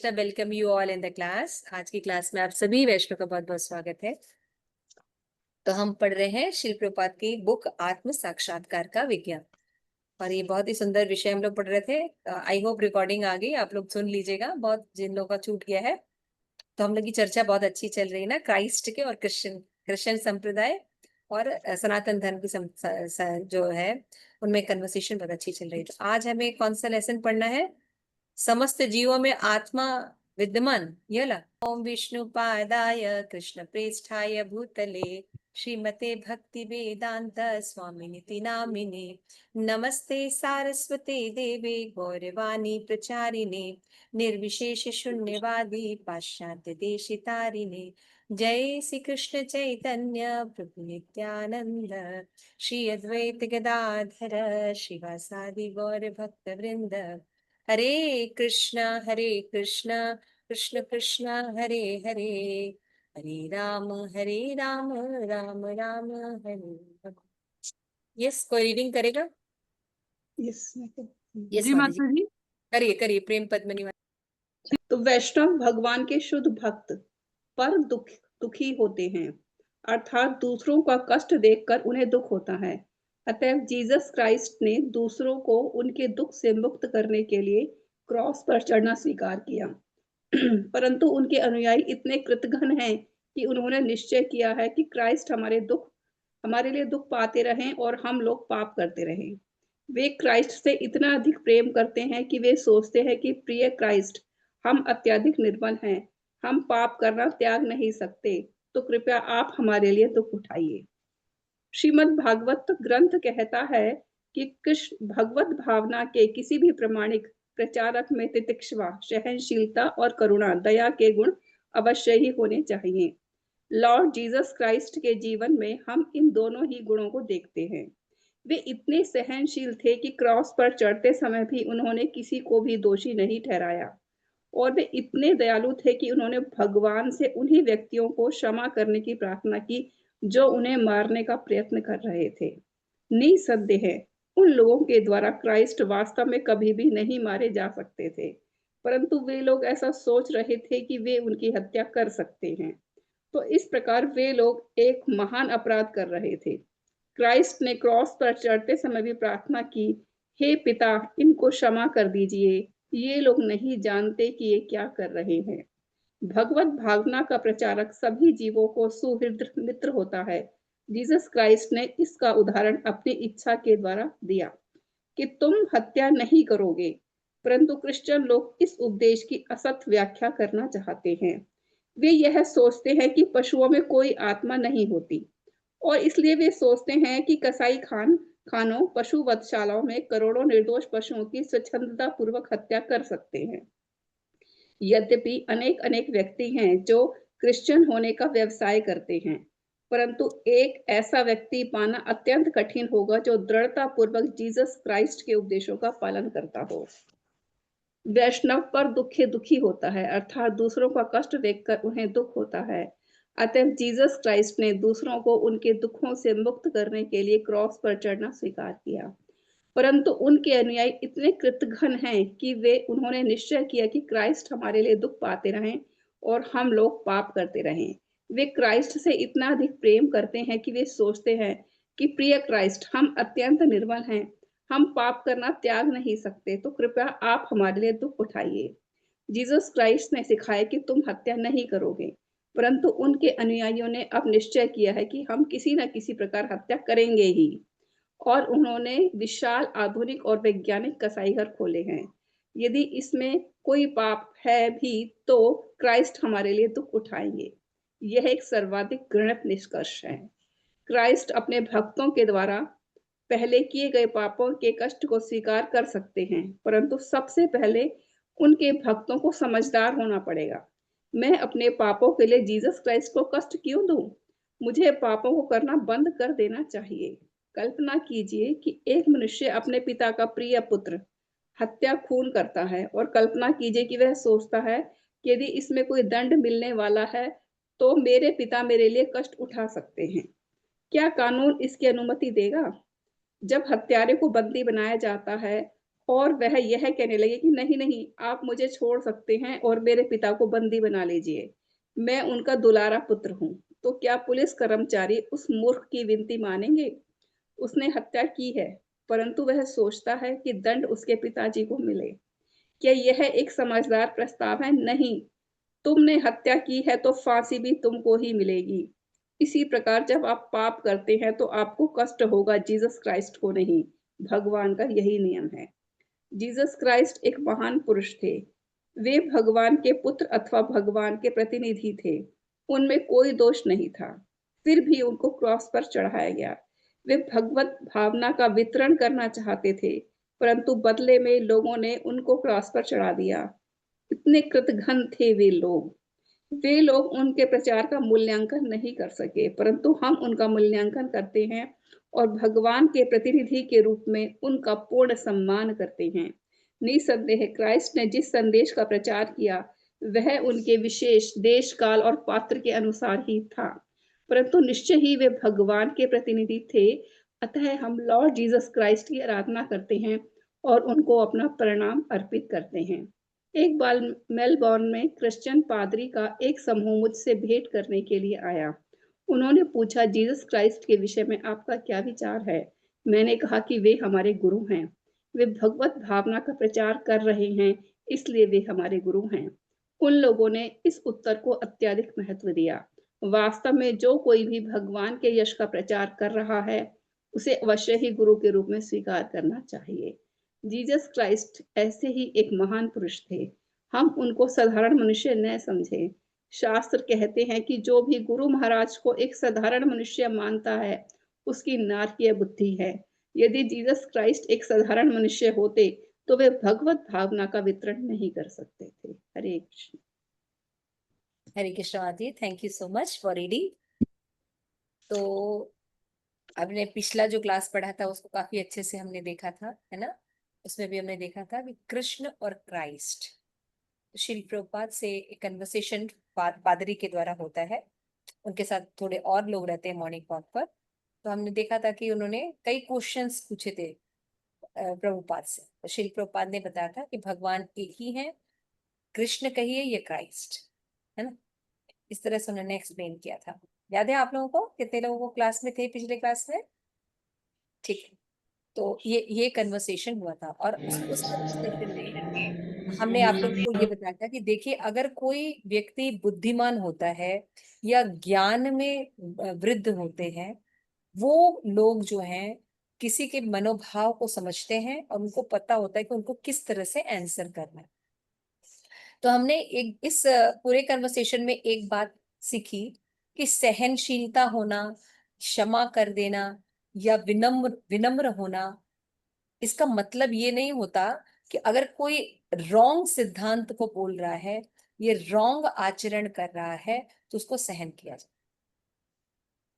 Krishna welcome you all in the class. आज की class में आप सभी वैष्णव का बहुत बहुत स्वागत है। तो हम पढ़ रहे हैं शिल प्रपात की बुक आत्म साक्षात्कार का विज्ञान, और ये बहुत ही सुंदर विषय हम लोग पढ़ रहे थे। आई होप रिकॉर्डिंग आ गई, आप लोग सुन लीजिएगा, बहुत जिन लोगों का छूट गया है। तो हम लोग की चर्चा बहुत अच्छी चल रही है ना, क्राइस्ट के और क्रिश्चियन संप्रदाय और सनातन धर्म की जो है उनमें कन्वर्सेशन बहुत अच्छी चल रही है। तो आज हमें कौन सा लेसन पढ़ना है? समस्त जीवों में आत्मा विद्यमान, ये ला। ओम विष्णु पादाय कृष्ण प्रेष्ठाय भूतले श्रीमते भक्ति वेदांत स्वामिनिति नामिने नमस्ते सारस्वते देवे गौरवाणी प्रचारिणे निर्विशेष शून्यवादी पाश्चात्य देशितारिणे जय श्री कृष्ण चैतन्य प्रभु नित्यानंद श्री अद्वैत गदाधर शिवासादि गौर भक्त वृंद। हरे कृष्णा कृष्ण कृष्ण हरे हरे, हरे राम राम राम हरे हरे। यस, कोई रीडिंग करेगा? यस यस जी माता जी, माता जी। करिए करिए। प्रेम पद्मनी तो वैष्णव भगवान के शुद्ध भक्त पर दुखी होते हैं, अर्थात दूसरों का कष्ट देखकर उन्हें दुख होता है। अतः जीसस क्राइस्ट ने दूसरों को उनके दुख से मुक्त करने के लिए क्रॉस पर चढ़ना स्वीकार किया। परंतु उनके अनुयायी इतने कृतघ्न हैं कि उन्होंने निश्चय किया है कि क्राइस्ट हमारे लिए दुख पाते रहें और हम लोग पाप करते रहें। वे क्राइस्ट से इतना अधिक प्रेम करते हैं कि वे सोचते हैं कि प्रिय क्राइस्ट, हम अत्यधिक निर्बल हैं, हम पाप करना त्याग नहीं सकते, तो कृपया आप हमारे लिए दुख उठाइए। श्रीमद् भागवत ग्रंथ कहता है कि कृष्ण भगवत भावना के किसी भी प्रमाणिक प्रचारक में तितिक्षवा, सहनशीलता और करुणा, दया के गुण अवश्य ही होने चाहिए। लॉर्ड जीसस क्राइस्ट के जीवन में हम इन दोनों ही गुणों को देखते हैं। वे इतने सहनशील थे कि क्रॉस पर चढ़ते समय भी उन्होंने किसी को भी दोषी नहीं ठहराया, और वे इतने दयालु थे कि उन्होंने भगवान से उन्हीं व्यक्तियों को क्षमा करने की प्रार्थना की जो उन्हें मारने का प्रयत्न कर रहे थे। निसंदेह उन लोगों के द्वारा क्राइस्ट वास्तव में कभी भी नहीं मारे जा सकते थे, परंतु वे लोग ऐसा सोच रहे थे कि वे उनकी हत्या कर सकते हैं। तो इस प्रकार वे लोग एक महान अपराध कर रहे थे। क्राइस्ट ने क्रॉस पर चढ़ते समय भी प्रार्थना की, हे पिता, इनको क्षमा कर दीजिए, ये लोग नहीं जानते कि ये क्या कर रहे हैं। भगवत भावना का प्रचारक सभी जीवों को सुहृद मित्र होता है। जीसस क्राइस्ट ने इसका उदाहरण अपनी इच्छा के द्वारा दिया कि तुम हत्या नहीं करोगे, परंतु क्रिश्चियन लोग इस उपदेश की असत व्याख्या करना चाहते हैं। वे यह सोचते हैं कि पशुओं में कोई आत्मा नहीं होती, और इसलिए वे सोचते हैं कि खानों पशु वधशालाओं में करोड़ों निर्दोष पशुओं की स्वच्छंदता पूर्वक हत्या कर सकते हैं। यद्यपि अनेक अनेक व्यक्ति हैं जो क्रिश्चियन होने का व्यवसाय करते हैं, परंतु एक ऐसा व्यक्ति पाना अत्यंत कठिन होगा जो दृढ़ता पूर्वक जीसस क्राइस्ट के उपदेशों का पालन करता हो। वैष्णव पर दुखी होता है, अर्थात दूसरों का कष्ट देखकर उन्हें दुख होता है। अतः जीसस क्राइस्ट ने दूसरों को उनके दुखों से मुक्त करने के लिए क्रॉस पर चढ़ना स्वीकार किया, परंतु उनके अनुयायी इतने कृतघ्न हैं कि उन्होंने निश्चय किया कि क्राइस्ट हमारे लिए दुख पाते रहें और हम लोग पाप करते रहें। वे क्राइस्ट से इतना अधिक प्रेम करते हैं कि वे सोचते हैं कि प्रिय क्राइस्ट, हम अत्यंत निर्बल हैं, हम पाप करना त्याग नहीं सकते, तो कृपया आप हमारे लिए दुख उठाइए। जीसस क्राइस्ट ने सिखाया कि तुम हत्या नहीं करोगे, परंतु उनके अनुयायियों ने अब निश्चय किया है कि हम किसी न किसी प्रकार हत्या करेंगे ही, और उन्होंने विशाल आधुनिक और वैज्ञानिक कसाईघर खोले हैं। यदि इसमें कोई पाप है भी तो क्राइस्ट हमारे लिए दुख उठाएंगे। यह एक सर्वाधिक घृणित निष्कर्ष है। क्राइस्ट अपने भक्तों के द्वारा पहले किए गए पापों के कष्ट को स्वीकार कर सकते हैं, परंतु सबसे पहले उनके भक्तों को समझदार होना पड़ेगा। मैं अपने पापों के लिए जीसस क्राइस्ट को कष्ट क्यों दूं? मुझे पापों को करना बंद कर देना चाहिए। कल्पना कीजिए कि एक मनुष्य अपने पिता का प्रिय पुत्र हत्या खून करता है, और कल्पना कीजिए कि वह सोचता है कि यदि इसमें कोई दंड मिलने वाला है तो मेरे पिता मेरे लिए कष्ट उठा सकते हैं। क्या कानून इसकी अनुमति देगा? जब हत्यारे को बंदी बनाया जाता है और वह यह कहने लगे कि नहीं, नहीं, आप मुझे छोड़ सकते हैं और मेरे पिता को बंदी बना लीजिए। मैं उनका दुलारा पुत्र हूँ। तो क्या पुलिस कर्मचारी उस मूर्ख की विनती मानेंगे? उसने हत्या की है, परंतु वह सोचता है कि दंड उसके पिताजी को मिले। क्या यह एक समझदार प्रस्ताव है? नहीं। तुमने हत्या की है तो फांसी भी तुमको ही मिलेगी। इसी प्रकार जब आप पाप करते हैं तो आपको कष्ट होगा, जीसस क्राइस्ट को नहीं। भगवान का यही नियम है। जीसस क्राइस्ट एक महान पुरुष थे। वे भगवान के पुत्र अथवा भगवान के प्रतिनिधि थे। उनमें कोई दोष नहीं था। फिर भी उनको क्रॉस पर चढ़ाया गया। वे भगवत भावना का वितरण करना चाहते थे, परंतु बदले में लोगों ने उनको क्रॉस पर चढ़ा दिया। इतने कृतघ्न थे वे लोग। वे लोग उनके प्रचार का मूल्यांकन नहीं कर सके, परंतु हम उनका मूल्यांकन करते हैं और भगवान के प्रतिनिधि के रूप में उनका पूर्ण सम्मान करते हैं। निसंदेह क्राइस्ट ने जिस संदेश का प्रचार किया, वह उनके विशेष देश, काल और पात्र के अनुसार ही था। परंतु निश्चय ही वे भगवान के प्रतिनिधि थे। अतः हम लॉर्ड जीसस क्राइस्ट की आराधना करते हैं और उनको अपना प्रणाम अर्पित करते हैं। एक बार मेलबॉर्न में क्रिश्चियन पादरी का एक समूह मुझसे भेंट करने के लिए आया। उन्होंने पूछा, जीसस क्राइस्ट के विषय में आपका क्या विचार है? मैंने कहा कि वे हमारे गुरु हैं। वे भगवत भावना का प्रचार कर रहे हैं, इसलिए वे हमारे गुरु हैं। उन लोगों ने इस उत्तर को अत्यधिक महत्व दिया। वास्तव में जो कोई भी भगवान के यश का प्रचार कर रहा है, उसे अवश्य ही गुरु के रूप में स्वीकार करना चाहिए। जीसस क्राइस्ट ऐसे ही एक महान पुरुष थे। हम उनको साधारण मनुष्य न समझें। शास्त्र कहते हैं कि जो भी गुरु महाराज को एक साधारण मनुष्य मानता है, उसकी नारकीय बुद्धि है। यदि जीसस क्राइस्ट एक साधारण मनुष्य होते, तो वे भगवत भावना का वितरण नहीं कर सकते थे। हरे कृष्ण। हरे कृष्ण आदि, thank you so much for reading. तो हमने पिछला जो क्लास पढ़ा था उसको काफी अच्छे से हमने देखा था, है ना। उसमें भी हमने देखा था कि कृष्ण और क्राइस्ट, श्रील प्रभुपाद से एक कन्वर्सेशन पादरी के द्वारा होता है। उनके साथ थोड़े और लोग रहते हैं मॉर्निंग वॉक पर। तो हमने देखा था कि उन्होंने कई क्वेश्चंस पूछे थे प्रभुपाद से। तो श्रील प्रभुपाद ने बताया था कि भगवान एक ही है, कृष्ण कहिए या क्राइस्ट, है ना। इस तरह से उन्होंने एक्सप्लेन किया था। याद है आप लोगों को? कितने लोगों को क्लास में थे पिछले क्लास में? ठीक है। तो ये कन्वर्सेशन हुआ था और उस कन्वर्सेशन में हमने आप लोगों को ये बताया था कि देखिए, अगर कोई व्यक्ति बुद्धिमान होता है या ज्ञान में वृद्ध होते हैं, वो लोग जो हैं किसी के मनोभाव को समझते हैं और उनको पता होता है कि उनको किस तरह से आंसर करना है। तो हमने एक इस पूरे कन्वर्सेशन में एक बात सीखी कि सहनशीलता होना, क्षमा कर देना या विनम्र विनम्र होना, इसका मतलब ये नहीं होता कि अगर कोई रॉन्ग सिद्धांत को बोल रहा है, ये रॉन्ग आचरण कर रहा है, तो उसको सहन किया जाए।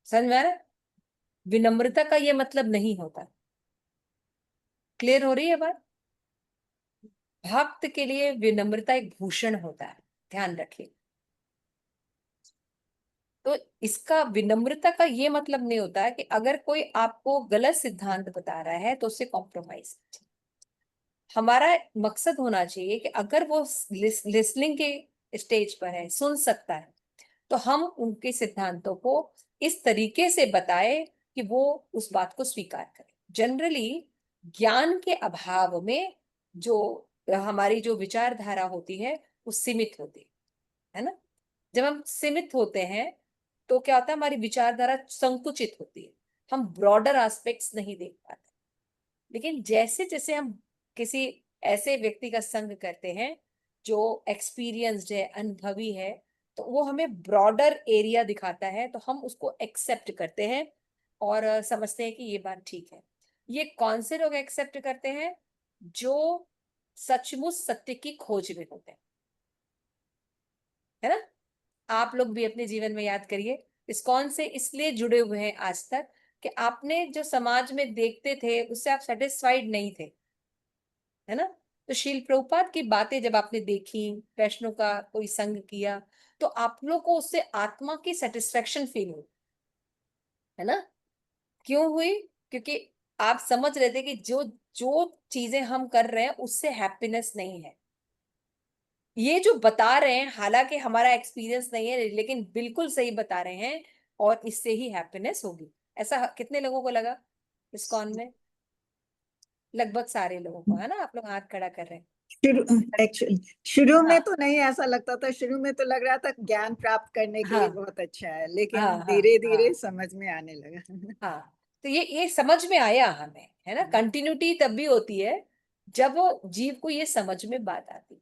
समझ में आ रहा है? विनम्रता का ये मतलब नहीं होता। क्लियर हो रही है बात? भक्त के लिए विनम्रता एक भूषण होता है, ध्यान रखिए। तो इसका विनम्रता का ये मतलब नहीं होता है कि अगर कोई आपको गलत सिद्धांत बता रहा है तो उससे कॉम्प्रोमाइज। हमारा मकसद होना चाहिए कि अगर वो लिसनिंग के स्टेज पर है, सुन सकता है, तो हम उनके सिद्धांतों को इस तरीके से बताएं कि वो उस बात को स्वीकार करें। जनरली ज्ञान के अभाव में जो हमारी जो विचारधारा होती है वो सीमित होती है ना। जब हम सीमित होते हैं तो क्या होता है, हमारी विचारधारा संकुचित होती है, हम ब्रॉडर एस्पेक्ट्स नहीं देख पाते। लेकिन जैसे जैसे हम किसी ऐसे व्यक्ति का संग करते हैं जो एक्सपीरियंस्ड है, अनुभवी है, तो वो हमें ब्रॉडर एरिया दिखाता है, तो हम उसको एक्सेप्ट करते हैं और समझते हैं कि ये बात ठीक है। ये कौन से लोग एक्सेप्ट करते हैं? जो सचमुच सत्य की खोज में होते हैं, है ना। आप लोग भी अपने जीवन में याद करिए, इस्कॉन से इसलिए जुड़े हुए हैं आज तक कि आपने जो समाज में देखते थे उससे आप सेटिस्फाइड नहीं थे, है ना। तो शील प्रभुपाद की बातें जब आपने देखी, वैष्णव का कोई संग किया, तो आप लोग को उससे आत्मा की सेटिस्फेक्शन फील हुई, है ना। क्यों हुई? क्योंकि आप समझ रहे थे कि जो जो चीजें हम कर रहे हैं उससे हैप्पीनेस नहीं है। ये जो बता रहे हैं, हालांकि हमारा एक्सपीरियंस नहीं है, लेकिन बिल्कुल सही बता रहे हैं, और इससे ही हैप्पीनेस होगी। ऐसा कितने लोगों को लगा इस्कॉन में? लगभग सारे लोगों को, है ना? आप लोग हाथ खड़ा कर रहे हैं। शुरू एक्चुअली शुरू में हाँ तो नहीं ऐसा लगता था, शुरू में तो लग रहा था ज्ञान प्राप्त करने के लिए हाँ बहुत अच्छा है, लेकिन हाँ हाँ धीरे धीरे हाँ समझ में आने लगा। हाँ। तो ये समझ में आया हमें, है ना? कंटिन्यूटी तब भी होती है जब वो जीव को ये समझ में बात आती।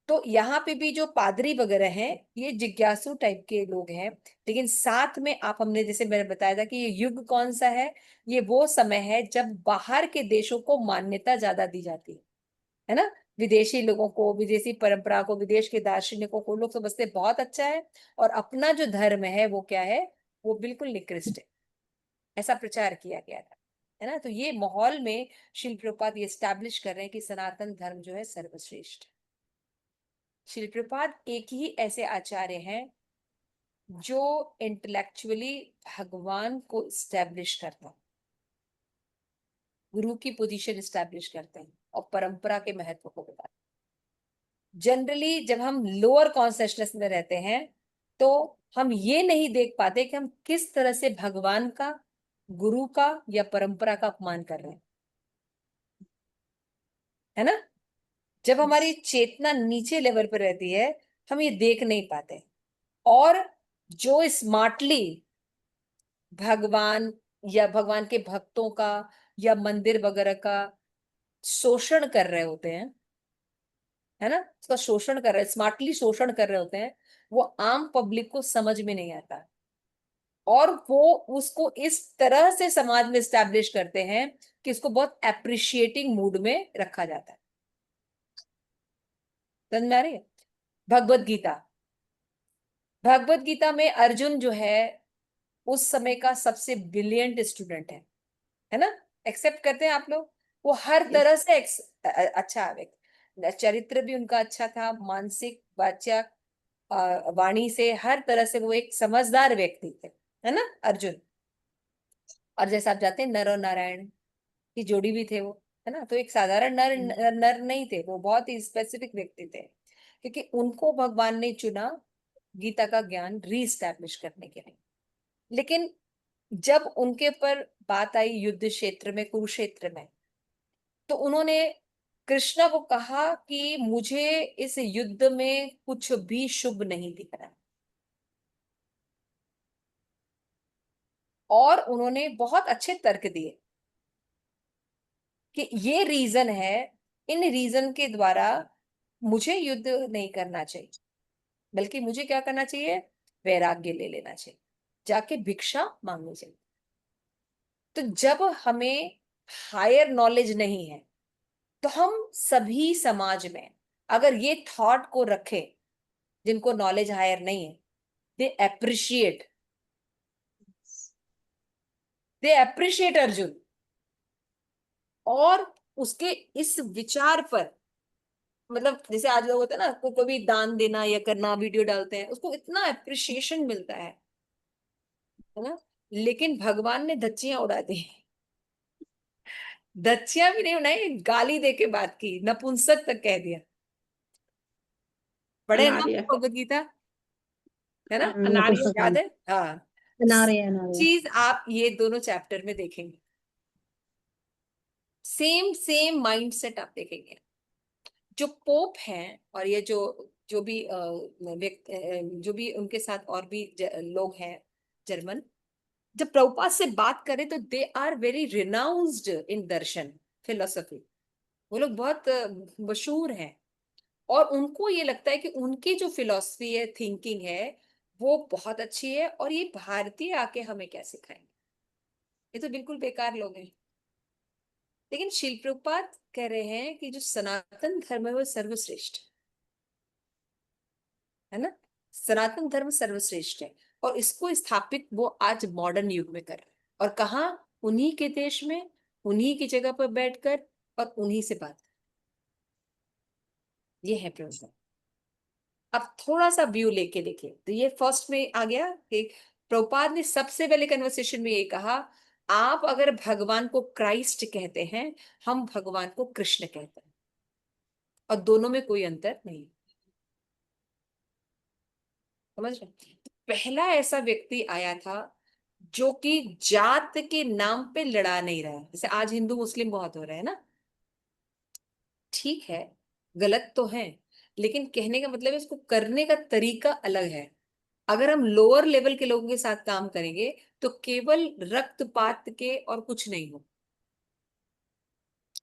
तो यहाँ पे भी जो पादरी वगैरह हैं, ये जिज्ञासु टाइप के लोग हैं, लेकिन साथ में आप, हमने जैसे मैंने बताया था कि ये युग कौन सा है, ये वो समय है जब बाहर के देशों को मान्यता ज्यादा दी जाती है ना? विदेशी लोगों को, विदेशी परंपरा को, विदेश के दार्शनिकों को लोग समझते बहुत अच्छा है, और अपना जो धर्म है वो क्या है, वो बिल्कुल निकृष्ट है। ऐसा प्रचार किया गया था, है ना? तो ये माहौल में शिल प्रभुपाद ये स्टैब्लिश कर रहे हैं कि सनातन धर्म जो है सर्वश्रेष्ठ है। शिल प्रभुपाद एक ही ऐसे आचार्य हैं जो इंटेलेक्चुअली भगवान को स्टैब्लिश करता है, गुरु की पोजीशन स्टैब्लिश करते हैं, और परंपरा के महत्व को बताते हैं। जनरली जब हम लोअर कॉन्शियसनेस में रहते हैं, तो हम ये नहीं देख पाते कि हम किस तरह से भगवान का, गुरु का या परंपरा का अपमान कर रहे हैं, है ना? जब हमारी चेतना नीचे लेवल पर रहती है, हम ये देख नहीं पाते। और जो स्मार्टली भगवान या भगवान के भक्तों का या मंदिर वगैरह का शोषण कर रहे होते हैं, है ना, उसका शोषण कर रहे हैं, स्मार्टली शोषण कर रहे होते हैं, वो आम पब्लिक को समझ में नहीं आता, और वो उसको इस तरह से समाज में स्टैब्लिश करते हैं कि इसको बहुत एप्रिशिएटिंग मूड में रखा जाता है। समझ में आ रही है? भगवत गीता, भगवत गीता में अर्जुन जो है उस समय का सबसे ब्रिलियंट स्टूडेंट है ना? एक्सेप्ट करते हैं आप लोग? वो हर तरह से अच्छा व्यक्ति, चरित्र भी उनका अच्छा था, मानसिक, वाचा, वाणी से, हर तरह से वो एक समझदार व्यक्ति थे, है ना अर्जुन? और जैसे आप जाते हैं, नर और नारायण की जोड़ी भी थे वो, है ना? तो एक साधारण नर नहीं थे वो, बहुत ही स्पेसिफिक व्यक्ति थे, क्योंकि उनको भगवान ने चुना गीता का ज्ञान रीस्टैब्लिश करने के लिए। लेकिन जब उनके ऊपर बात आई युद्ध क्षेत्र में, कुरुक्षेत्र में, तो उन्होंने कृष्णा को कहा कि मुझे इस युद्ध में कुछ भी शुभ नहीं दिख रहा, और उन्होंने बहुत अच्छे तर्क दिए कि ये रीजन है, इन रीजन के द्वारा मुझे युद्ध नहीं करना चाहिए, बल्कि मुझे क्या करना चाहिए, वैराग्य ले लेना चाहिए, जाके भिक्षा मांगनी चाहिए। तो जब हमें हायर नॉलेज नहीं है, तो हम सभी समाज में अगर ये थॉट को रखें, जिनको नॉलेज हायर नहीं है, they appreciate, they appreciate Arjun, और उसके इस विचार पर, मतलब जैसे आज लोग होते हैं ना, को कभी दान देना या करना, वीडियो डालते हैं, उसको इतना अप्रिशिएशन मिलता है ना? लेकिन भगवान ने धज्जियां उड़ा दी, धज्जियां भी नहीं उड़ाई, गाली दे के बात की, नपुंसक तक कह दिया। पढ़े ना अनार्य भगवत गीता, है ना? अनार्य याद है? हाँ। नारे नारे। चीज आप ये दोनों चैप्टर में देखेंगे, सेम सेम माइंडसेट आप देखेंगे। जो पोप हैं, और ये जो जो भी जो भी उनके साथ और भी लोग हैं जर्मन, जब प्रभुपाद से बात करें तो they are very renowned in darshan, philosophy. वो लोग बहुत मशहूर हैं, और उनको ये लगता है कि उनकी जो फिलोसफी है, थिंकिंग है, वो बहुत अच्छी है, और ये भारतीय आके हमें क्या सिखाएंगे, ये तो बिल्कुल बेकार लोग हैं। लेकिन शिल प्रभुपाद कह रहे हैं कि जो सनातन धर्म है वो सर्वश्रेष्ठ है ना? सनातन धर्म सर्वश्रेष्ठ है, और इसको स्थापित वो आज मॉडर्न युग में कर रहे हैं। और कहा? उन्हीं के देश में, उन्हीं की जगह पर बैठकर, और उन्हीं से बात। ये है प्रभुपाद। अब थोड़ा सा व्यू लेके देखिए, तो ये फर्स्ट में आ गया कि प्रभुपाद ने सबसे पहले कन्वर्सेशन में ये कहा, आप अगर भगवान को क्राइस्ट कहते हैं, हम भगवान को कृष्ण कहते हैं, और दोनों में कोई अंतर नहीं। समझ रहे? पहला ऐसा व्यक्ति आया था जो कि जात के नाम पे लड़ा नहीं रहा है। जैसे आज हिंदू मुस्लिम बहुत हो रहे हैं ना, ठीक है, गलत तो है, लेकिन कहने का मतलब है इसको करने का तरीका अलग है। अगर हम लोअर लेवल के लोगों के साथ काम करेंगे तो केवल रक्तपात के और कुछ नहीं हो,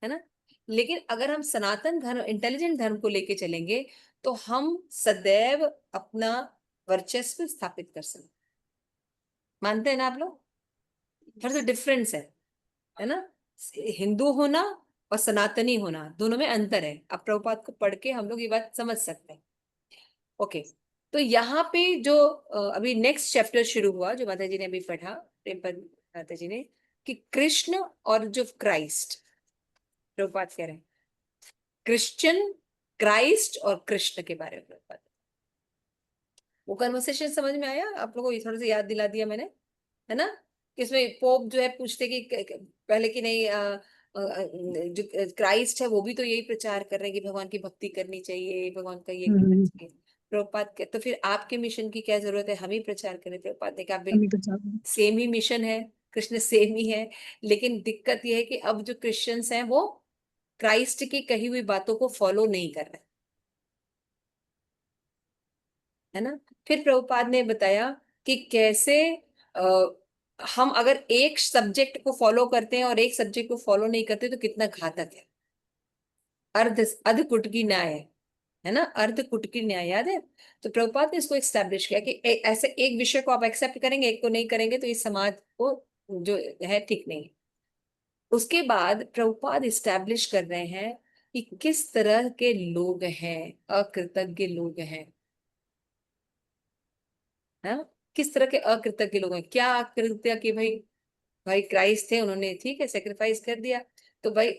है ना। लेकिन अगर हम सनातन धर्म, इंटेलिजेंट धर्म को लेके चलेंगे तो हम सदैव अपना वर्चस्व स्थापित कर सकते। मानते हैं ना आप लोग? फिर तो डिफरेंस है ना। हिंदू होना और सनातनी होना दोनों में अंतर है। अब प्रभुपाद को पढ़ के हम लोग ये बात समझ सकते हैं। ओके, तो यहाँ पे जो अभी नेक्स्ट चैप्टर शुरू हुआ, जो माता जी ने अभी पढ़ा, प्रेमपद माता जी ने, कि कृष्ण और जो क्राइस्ट, प्रभुपाद कह रहे हैं क्रिश्चियन, क्राइस्ट और कृष्ण के बारे में प्रभुपाद। वो कन्वर्सेशन समझ में आया आप लोगों को? ये थोड़ा सा याद दिला दिया मैंने, है ना। कि इसमें पोप जो है पूछते कि पहले कि नहीं, जो क्राइस्ट है वो भी तो यही प्रचार कर रहे हैं कि भगवान की भक्ति करनी चाहिए, भगवान का ये करना चाहिए। प्रभुपाद के तो फिर आपके मिशन की क्या जरूरत है, हम ही प्रचार करें। प्रभुपाद ने कहा बिल्कुल सेम ही मिशन है, कृष्ण सेम ही है, लेकिन दिक्कत ये है कि अब जो क्रिश्चियंस हैं वो क्राइस्ट की कही हुई बातों को फॉलो नहीं कर रहे, है ना। फिर प्रभुपाद ने बताया कि कैसे हम अगर एक सब्जेक्ट को फॉलो करते हैं और एक सब्जेक्ट को फॉलो नहीं करते तो कितना घातक है। अर्ध अर्ध कुटकी न्याय, है ना, अर्ध कुटकी न्याय याद है। तो प्रभुपाद ने इसको एस्टैब्लिश किया कि ऐसे एक विषय को आप एक्सेप्ट करेंगे, एक को नहीं करेंगे, तो इस समाज को जो है ठीक नहीं। उसके बाद प्रभुपाद इस्टेब्लिश कर रहे हैं कि किस तरह के लोग हैं, अकृतज्ञ लोग हैं, हाँ, किस तरह के अकृतज्ञ लोग हैं। क्या अकृत्य कि भाई, भाई क्राइस्ट थे, उन्होंने ठीक है सेक्रीफाइस कर दिया, तो भाई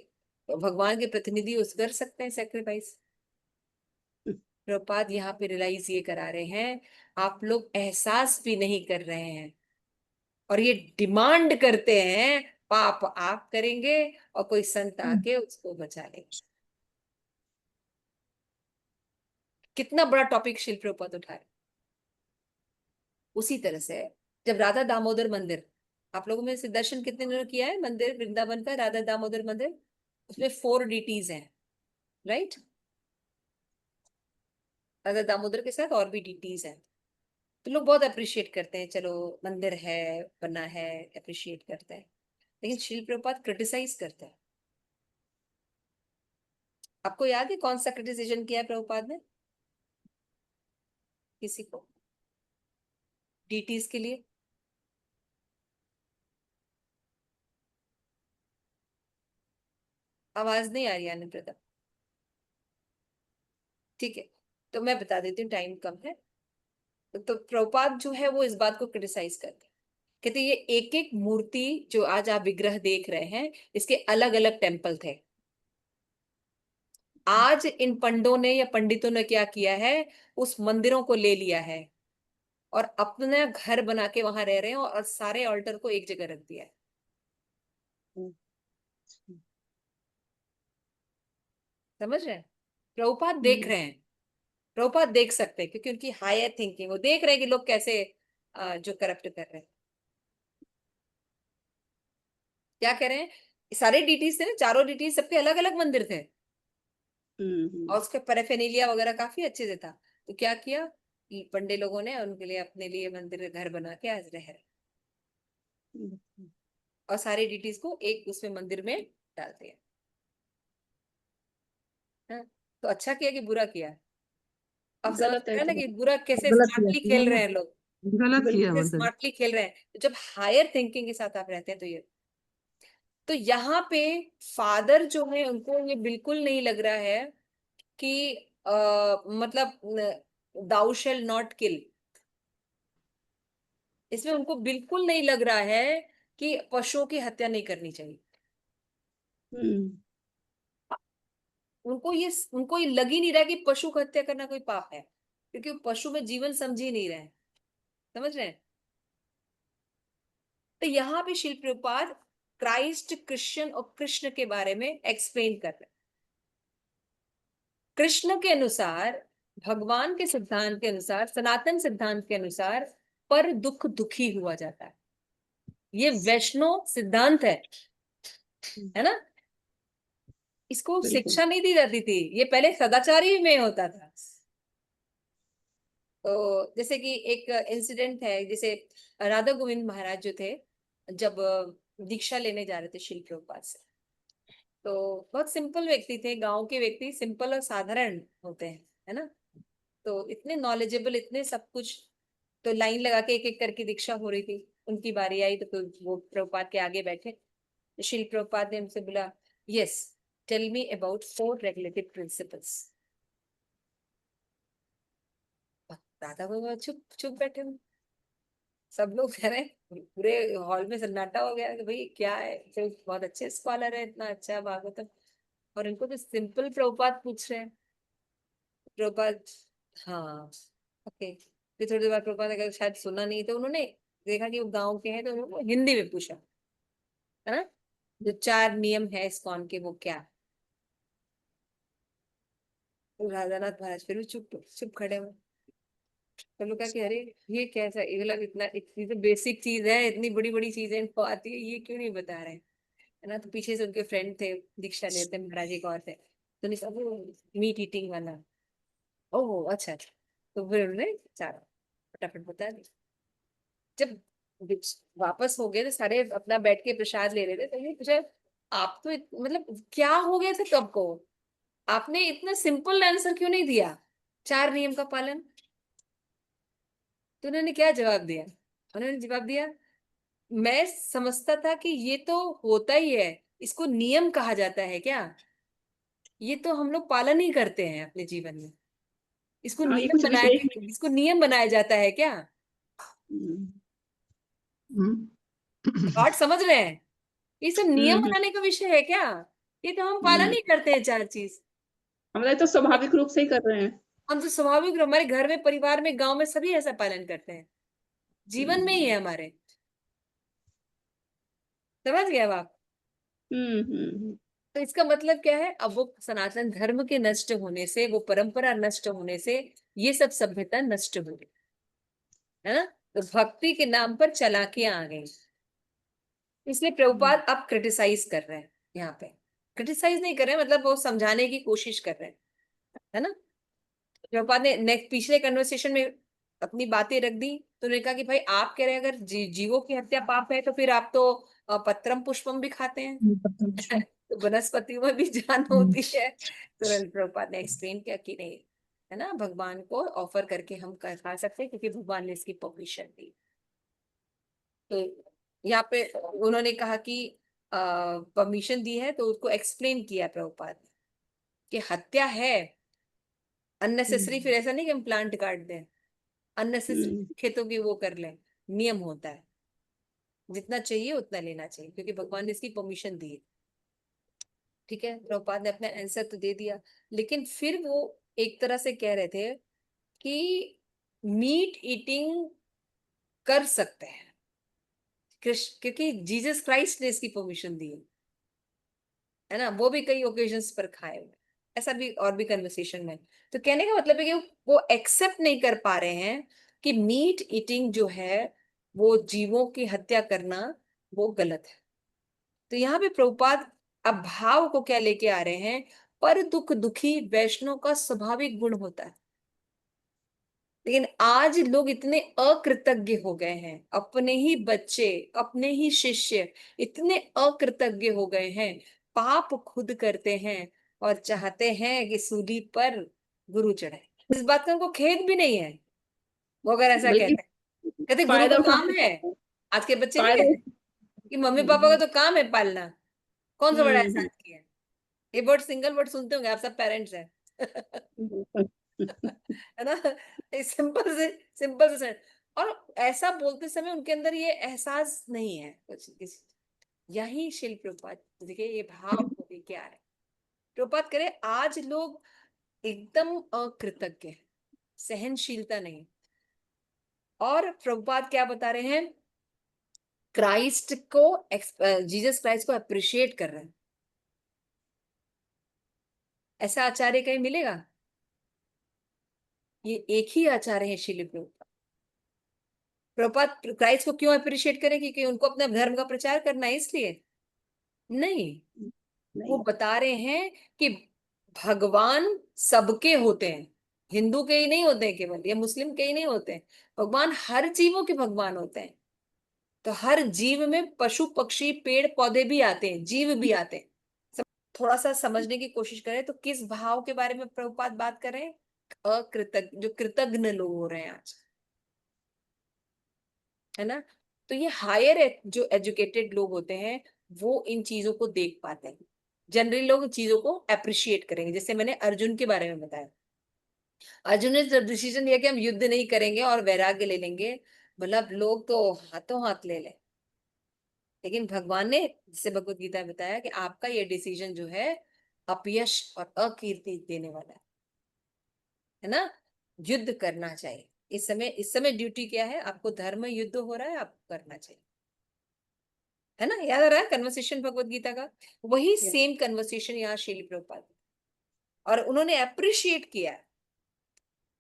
भगवान के प्रतिनिधि उस कर सकते हैं सेक्रीफाइस। प्रभुपाद यहाँ पे रियलाइज ये करा रहे हैं, आप लोग एहसास भी नहीं कर रहे हैं और ये डिमांड करते हैं पाप आप करेंगे और कोई संत आके उसको बचा लेंगे। कितना बड़ा टॉपिक शिल प्रभुपाद उठाए। उसी तरह से जब राधा दामोदर मंदिर, आप लोगों में से दर्शन कितने ने किया है मंदिर वृंदावन का, राधा दामोदर मंदिर? उसमें 4 डीटीज हैं, राइट। राधा दामोदर के साथ और भी डीटीज हैं। तो लोग बहुत अप्रिशिएट करते हैं, चलो मंदिर है, बना है, अप्रिशिएट करते हैं। लेकिन शिल प्रभुपाद क्रिटिसाइज करते हैं। आपको याद है कौन सा क्रिटिसिजन किया है प्रभुपाद ने किसी को डीटीज के लिए? आवाज नहीं आ रही आनंद प्रताप। ठीक है, तो मैं बता देती हूँ, टाइम कम है। तो प्रभुपाद जो है वो इस बात को क्रिटिसाइज करते हैं। कहते ये एक एक मूर्ति जो आज आप विग्रह देख रहे हैं, इसके अलग अलग टेम्पल थे। आज इन पंडों ने या पंडितों ने क्या किया है, उस मंदिरों को ले लिया है और अपना घर बना के वहां रह रहे हैं और सारे ऑल्टर को एक जगह रख दिया है। समझ रहे हैं? प्रभुपाद देख रहे हैं, प्रभुपाद देख सकते हैं क्योंकि उनकी हायर थिंकिंग, वो देख रहे हैं कि लोग कैसे जो करप्ट कर रहे हैं। क्या कह रहे हैं, सारे डीटीज थे ना, चारों डीटीज, सबके अलग अलग मंदिर थे और उसके पैराफेर्नालिया वगैरह काफी अच्छे से था। तो क्या किया कि पंडे लोगों ने उनके लिए अपने लिए मंदिर घर बना के आज रह रहे, और सारे डीटीज को एक उसमें मंदिर में डाल दिया। हाँ? तो अच्छा किया कि बुरा किया? अब समझ गलत में है आया ना तो कि बुरा कैसे गलत किया स्मार्टली खेल रहे हैं लोग, गलत किया कैसे मतलब। स्मार्टली खेल रहे हैं। तो जब हायर थिंकिंग के साथ आप रहते हैं तो ये, तो यहाँ पे फादर जो है उनको ये बिल्कुल नहीं लग रहा है कि मतलब दाउ शेल नॉट किल, इसमें उनको बिल्कुल नहीं लग रहा है कि पशुओं की हत्या नहीं करनी चाहिए। उनको ये लग ही नहीं रहा कि पशु को हत्या करना कोई पाप है, क्योंकि वो पशु में जीवन समझ ही नहीं रहे हैं। समझ रहे हैं? तो यहाँ पे शिल प्रभुपाद क्राइस्ट, क्रिश्चियन और कृष्ण के बारे में एक्सप्लेन कर रहे हैं। कृष्ण के अनुसार, भगवान के सिद्धांत के अनुसार, सनातन सिद्धांत के अनुसार पर दुख दुखी हुआ जाता है। ये वैष्णव सिद्धांत है ना। इसको बिल्कुल। शिक्षा नहीं दी जाती थी, ये पहले सदाचारी में होता था। तो जैसे कि एक इंसिडेंट है, जैसे राधा गोविंद महाराज जो थे, जब दीक्षा लेने जा रहे थे शिल प्रभुपाद से, तो बहुत सिंपल व्यक्ति थे, गांव के व्यक्ति सिंपल और साधारण होते हैं, है ना। तो इतने नॉलेजेबल, इतने सब कुछ, तो लाइन लगा के एक एक करके दीक्षा हो रही थी। उनकी बारी आई तो फिर वो प्रभुपाद के आगे बैठे। तो शिल प्रभुपाद ने उनसे बोला, yes, tell me about 4 regulated principles. Radha Baba चुप चुप बैठे हुए, सब लोग कह रहे हैं, पूरे हॉल में सन्नाटा हो गया कि भाई क्या है, तो बहुत अच्छे स्कॉलर है, इतना अच्छा भागवतम, और इनको तो सिंपल प्रभुपाद पूछ रहे हैं। प्रभुपाद, हाँ, ओके। फिर थोड़ी देर बाद प्रभुपाद ने कहा, शायद सुना नहीं, तो उन्होंने देखा कि वो गांव के हैं, तो उन्होंने हिंदी में पूछा, है ना, जो 4 नियम है इस्कॉन के, वो क्या। तो राधानाथ महाराज फिर भी चुप चुप खड़े हुए। तो लोग कहा कि अरे ये कैसा, ये मतलब इतना, इतनी तो बेसिक चीज है, इतनी बड़ी बड़ी चीजें इनको आती है, ये क्यों नहीं बता रहे हैं, है ना। तो पीछे से उनके फ्रेंड थे, दीक्षा लेते महाराज एक और थे, तो उन्हें सब मीट ईटिंग वाला, ओह अच्छा अच्छा। तो फिर उन्होंने चारा फटाफट बता दी। जब वापस हो गए तो सारे अपना बैठ के प्रसाद ले रहे थे, तो ये पूछा, आप तो मतलब क्या हो गया था तब को, आपने इतना सिंपल आंसर क्यों नहीं दिया, 4 नियम का पालन। तो उन्होंने क्या जवाब दिया, उन्होंने जवाब दिया, मैं समझता था कि ये तो होता ही है, इसको नियम कहा जाता है क्या, ये तो हम लोग पालन ही करते हैं अपने जीवन में, इसको हाँ, ये नियम कुछ बनाया, विशेष नहीं। इसको नियम बनाया जाता है क्या। हम्म। हम्म। थॉट समझ रहे हैं, ये सब नियम हम्म। बनाने का विषय है क्या, ये तो हम पालन हम्म। ही करते हैं 4 चीज। हम लोग तो स्वाभाविक रूप से ही कर रहे हैं। हम तो स्वाभाविक, हमारे घर में, परिवार में, गांव में सभी ऐसा पालन करते हैं, जीवन में ही हम्म। है हमारे। समझ गए अब आप। हम्म। तो इसका मतलब क्या है, अब वो सनातन धर्म के नष्ट होने से, वो परंपरा नष्ट होने से, ये सब सभ्यता नष्ट हो गई, है ना। तो भक्ति के नाम पर चालाकियां आ गई, इसलिए प्रभुपाद अब क्रिटिसाइज कर रहे हैं यहाँ पे। क्रिटिसाइज नहीं कर रहे हैं, मतलब वो समझाने की कोशिश कर रहे हैं, है ना। प्रभुपाद ने नेक्स्ट पिछले कन्वर्सेशन में अपनी बातें रख दी, तो उन्होंने कहा कि भाई आप कह रहे हैं, अगर जीवों की हत्या पाप है, तो फिर आप तो पत्रम पुष्पम भी खाते हैं, तो वनस्पतियों में भी जान होती है। तुरंत प्रभुपाद ने एक्सप्लेन किया कि नहीं, है ना, भगवान को ऑफर करके हम खा सकते हैं, क्योंकि भगवान ने इसकी परमिशन दी। तो यहाँ पे उन्होंने कहा कि परमिशन दी है, तो उसको एक्सप्लेन किया प्रभुपाद ने कि हत्या है अननेसेसरी, फिर ऐसा नहीं कि हम प्लांट काट दें, अननेसेसरी हम्म। खेतों की वो कर लें, नियम होता है, जितना चाहिए उतना लेना चाहिए, क्योंकि भगवान ने इसकी परमिशन दी है। ठीक है, प्रभुपाद ने अपना आंसर तो दे दिया, लेकिन फिर वो एक तरह से कह रहे थे कि मीट ईटिंग कर सकते हैं कृष्ण, क्योंकि जीसस क्राइस्ट ने इसकी परमिशन दी है ना, वो भी कई ओकेजन्स पर खाए हुए, ऐसा भी और भी कन्वर्सेशन में। तो कहने का मतलब है कि वो एक्सेप्ट नहीं कर पा रहे हैं कि मीट ईटिंग जो है, वो जीवों की हत्या करना, वो गलत है। तो यहाँ पे प्रभुपाद अब भाव को क्या लेके आ रहे हैं, पर दुख दुखी वैष्णव का स्वाभाविक गुण होता है। लेकिन आज लोग इतने अकृतज्ञ हो गए हैं, अपने ही बच्चे, अपने ही शिष्य इतने अकृतज्ञ हो गए हैं, पाप खुद करते हैं और चाहते हैं कि सूली पर गुरु चढ़े। इस बात का उनको खेद भी नहीं है, वो अगर ऐसा बल्कि कहते हैं, कहते गुरु फायदा का काम उठाते है। हैं। आज के बच्चे नहीं फायदा। कहते कि मम्मी पापा हम्म। का तो काम है पालना, कौन सा बड़ा एहसान हम्म। किया है। ये वर्ड, सिंगल वर्ड सुनते होंगे आप सब, पेरेंट्स हैं। है ना, सिंपल से। और ऐसा बोलते समय उनके अंदर ये एहसास नहीं है कुछ किसी, यही शिल प्रभुपाद, देखिए ये भाव को लेके आ रहे हैं। प्रभुपाद करे आज लोग एकदम अकृतज्ञ हैं, सहनशीलता नहीं। और प्रभुपाद क्या बता रहे हैं, क्राइस्ट को, जीसस क्राइस्ट को अप्रिशिएट कर रहे हैं। ऐसा आचार्य कहीं मिलेगा? ये एक ही आचार्य है, श्रील प्रभुपाद। प्रभुपाद क्राइस्ट को क्यों अप्रिशिएट करें? क्योंकि उनको अपने धर्म का प्रचार करना है इसलिए? नहीं, वो नहीं। बता रहे हैं कि भगवान सबके होते हैं, हिंदू के ही नहीं होते हैं केवल, या मुस्लिम के ही नहीं होते हैं, भगवान हर जीवों के भगवान होते हैं। तो हर जीव में पशु पक्षी पेड़ पौधे भी आते हैं, जीव भी आते हैं। थोड़ा सा समझने की कोशिश करें तो किस भाव के बारे में प्रभुपाद बात कर रहे हैं? अकृतज्ञ, जो कृतज्ञ लोग हो रहे हैं आज, है ना। तो ये हायर जो एजुकेटेड लोग होते हैं वो इन चीजों को देख पाते हैं। जनरली लोग चीजों को अप्रिशिएट करेंगे। जैसे मैंने अर्जुन के बारे में बताया, अर्जुन ने जब डिसीजन लिया कि हम युद्ध नहीं करेंगे और वैराग्य ले लेंगे, मतलब लोग तो हाथों हाथ ले ले। लेकिन भगवान ने, जैसे भगवत गीता में बताया, कि आपका ये डिसीजन जो है अपयश और अकीर्ति देने वाला है ना। युद्ध करना चाहिए इस समय ड्यूटी क्या है? आपको धर्म युद्ध हो रहा है, आपको करना चाहिए, है ना। याद आ रहा है कन्वर्सेशन भगवत गीता का? वही Yes. सेम कन्वर्सेशन यहाँ श्रील प्रभुपाद, और उन्होंने अप्रिशिएट किया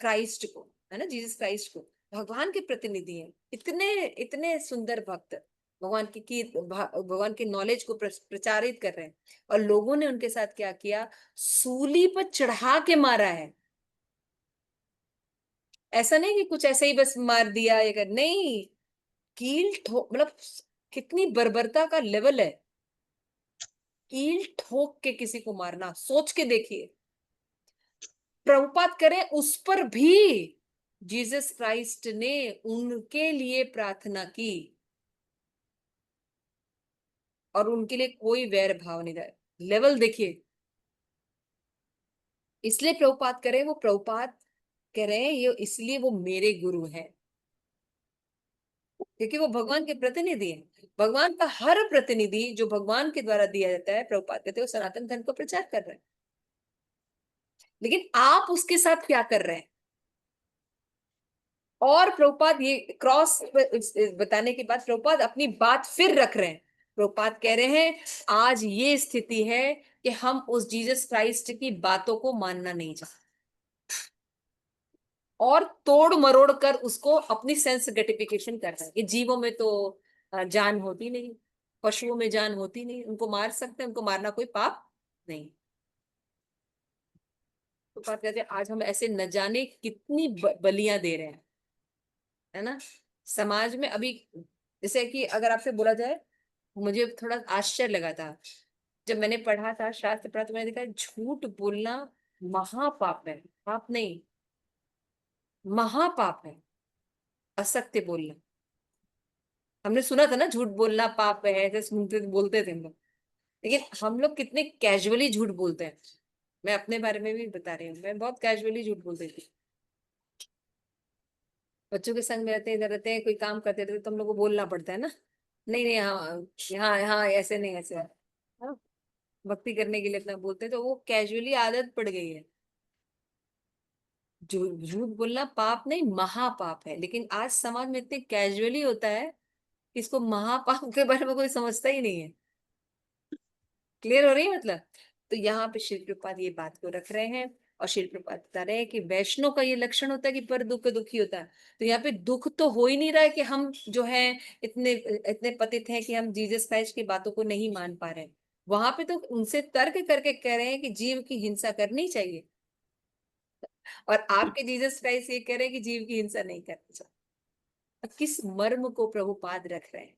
क्राइस्ट को, है ना, जीसस क्राइस्ट को। भगवान के प्रतिनिधि हैं, इतने इतने सुंदर भक्त, भगवान भगवान के नॉलेज को प्रचारित कर रहे हैं, और लोगों ने उनके साथ क्या किया? सूली पर चढ़ा के मारा है। ऐसा नहीं कि कुछ ऐसे ही बस मार दिया या नहीं, कील ठोक, मतलब कितनी बर्बरता का लेवल है। कील ठोक के किसी को मारना, सोच के देखिए। प्रभुपाद करें उस पर भी जीसस क्राइस्ट ने उनके लिए प्रार्थना की, और उनके लिए कोई वैर भाव नहीं रहा। लेवल देखिए। इसलिए प्रभुपाद करें, वो प्रभुपाद कह रहे हैं ये इसलिए वो मेरे गुरु हैं, क्योंकि वो भगवान के प्रतिनिधि हैं। भगवान का हर प्रतिनिधि जो भगवान के द्वारा दिया जाता है, प्रभुपाद कहते हैं, वो सनातन धर्म को प्रचार कर रहे हैं। लेकिन आप उसके साथ क्या कर रहे हैं? और प्रभुपाद ये क्रॉस बताने के बाद प्रभुपाद अपनी बात फिर रख रहे हैं। प्रभुपाद कह रहे हैं आज ये स्थिति है कि हम उस जीसस क्राइस्ट की बातों को मानना नहीं चाहते, और तोड़ मरोड़ कर उसको अपनी सेंस ग्रेटिफिकेशन कर रहे हैं कि जीवों में तो जान होती नहीं, पशुओं में जान होती नहीं, उनको मार सकते हैं, उनको मारना कोई पाप नहीं। तो बात कहते हैं आज हम ऐसे न जाने कितनी बलियां दे रहे हैं, है ना, समाज में अभी। जैसे कि अगर आपसे बोला जाए, मुझे थोड़ा आश्चर्य लगा था जब मैंने पढ़ा था, शास्त्र पढ़ा, तो मैंने देखा झूठ बोलना महापाप है। पाप नहीं, महापाप है असत्य बोलना। हमने सुना था ना, झूठ बोलना पाप है, ऐसे सुनते बोलते थे हम लोग। लेकिन हम लोग कितने कैजुअली झूठ बोलते हैं। मैं अपने बारे में भी बता रही हूँ, मैं बहुत कैजुअली झूठ बोलती थी। बच्चों के संग में रहते हैं, इधर रहते हैं, कोई काम करते रहते तो हम लोग को बोलना पड़ता है ना, नहीं नहीं, हाँ यहाँ यहाँ ऐसे नहीं, ऐसे, हाँ, भक्ति करने के लिए इतना बोलते हैं, तो वो कैजुअली आदत पड़ गई है। झूठ झूठ बोलना पाप नहीं, महापाप है। लेकिन आज समाज में इतने कैजुअली होता है कि इसको महापाप के बारे में कोई समझता ही नहीं है। क्लियर हो रही है मतलब? तो यहाँ पे श्री प्रभुपाद ये बात को रख रहे हैं, और श्री प्रभुपाद बता रहे हैं कि वैष्णव का ये लक्षण होता है कि पर दुख दुखी होता है। तो यहाँ पे दुख तो हो ही नहीं रहा है कि हम जो है इतने इतने पतित हैं कि हम जीसस क्राइस्ट की बातों को नहीं मान पा रहे हैं। वहां पे तो उनसे तर्क करके कह रहे हैं कि जीव की हिंसा करनी चाहिए, और आपके जीसस क्राइस्ट ये कह रहे हैं कि जीव की हिंसा नहीं करनी चाहिए। अब किस मर्म को प्रभुपाद रख रहे हैं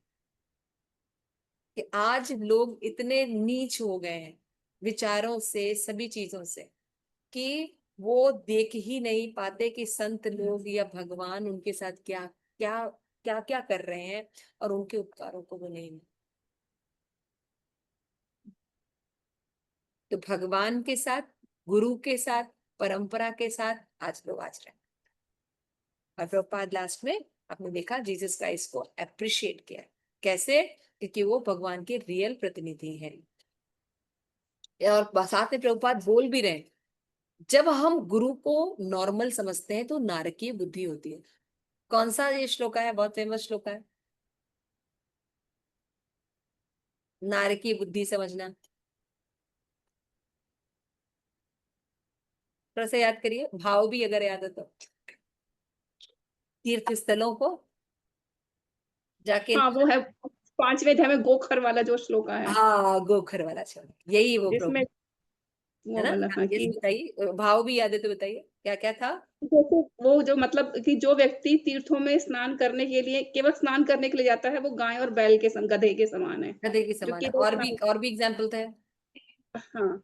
कि आज लोग इतने नीच हो गए हैं विचारों से, सभी चीजों से, कि वो देख ही नहीं पाते कि संत लोग या भगवान उनके साथ क्या क्या क्या क्या कर रहे हैं, और उनके उपकारों को वो नहीं। तो भगवान के साथ, गुरु के साथ, परंपरा के साथ आज लोग आज रहे हैं। और प्रभुपाद लास्ट में आपने देखा जीसस क्राइस्ट को अप्रिशिएट किया। कैसे? क्योंकि वो भगवान के रियल प्रतिनिधि हैं। और साथ में प्रभुपाद बोल भी रहे हैं, जब हम गुरु को नॉर्मल समझते हैं तो नारकीय बुद्धि होती है। कौन सा ये श्लोक है? बहुत फेमस श्लोक है, नारकीय बुद्धि समझना, थोड़ा सा याद करिए, भाव भी अगर याद है तो। तीर्थ स्थलों को जाके, हाँ वो है 5वें अध्याय में गोखर वाला जो श्लोका है, हाँ गोखर वाला शब्द, यही वो जिसमें प्रभु, है वो ना। वाला, हाँ ये कि बताइए, भाव भी याद है तो बताइए क्या क्या था। जैसे वो जो मतलब कि जो व्यक्ति तीर्थों में स्नान करने के लिए, केवल स्नान करने के लिए जाता है, वो गाय और बैल के गधे के समान है, गधे की जो समान है, केवल और भी एग्जाम्पल थे। हाँ